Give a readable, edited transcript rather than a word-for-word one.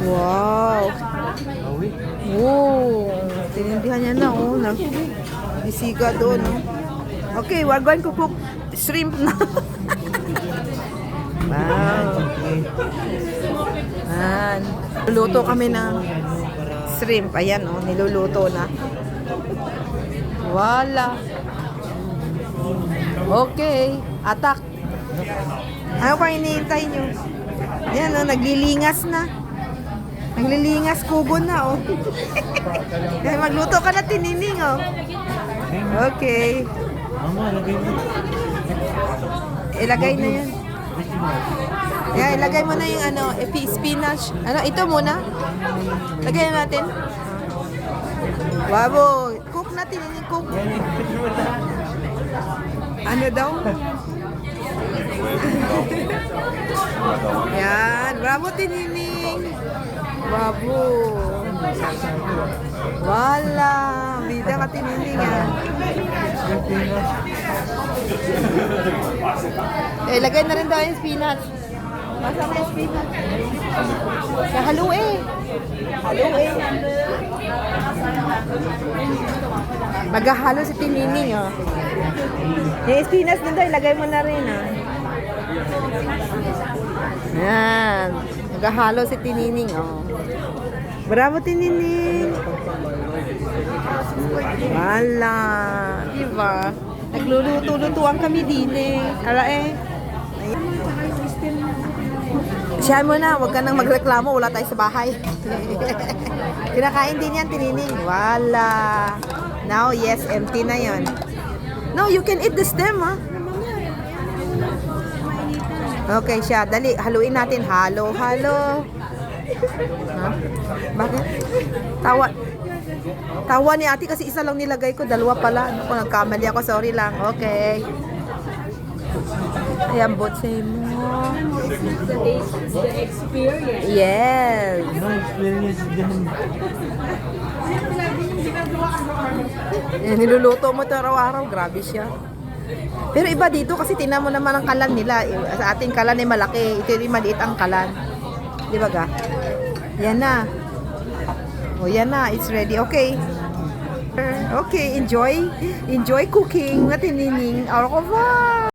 Wow. Oh, tinindihan niya na, oh. Isiga doon, oh. Okay, we're going to cook shrimp na. Wow. Ayan. Luluto kami ng shrimp. Ayan, oh, niluluto na. Wala. Okay, atak. Ano pa hinihintay nyo? Ayan, oh, naglilingas na. Naglilingas kubo na, oh. Magluto ka na, tinining, oh. Okay. Ilagay na yan. Yeah, ilagay mo na yung ano, spinach. Ano, ito muna. Lagay na natin. Bravo. Cook natin, ini cook. Ano daw? Yan, bravo tinining. Bravo. Wala, bida ka tinining yan. Lagay na rin daw yung spinach. Basta na yung spinach. Halo eh. Halo eh. Maghahalo si tinining, oh. Yung spinach din daw, ilagay mo na rin, oh. Yan. Maghahalo si tinining, oh. Bravo, tinining. Wala. Diba? Nagluluto-lutuan kami din eh. Ala eh. Siya mo na, huwag ka nang magreklamo. Wala tayo sa bahay. Kinakain din yan, tinining. Wala. Now, yes, empty na yan. No, you can eat the stem, ha? Okay siya. Dali, haluin natin. Halo, halo. Ha? Bakit? Tawa ni ate kasi isa lang nilagay ko. Dalawa pala. Ano ko, nagkamali ako. Sorry lang. Okay. Ayan, botse mo. The experience. Yes. No experience din. Niluluto mo ito araw-araw. Grabe siya. Pero iba dito kasi tingnan mo naman ang kalan nila. Sa ating kalan ay malaki. Ito yung maliit ang kalan. Di ba ga? Yan na. O yan na. It's ready. Okay. Okay. Enjoy. Enjoy cooking. Natinining. Ako ba?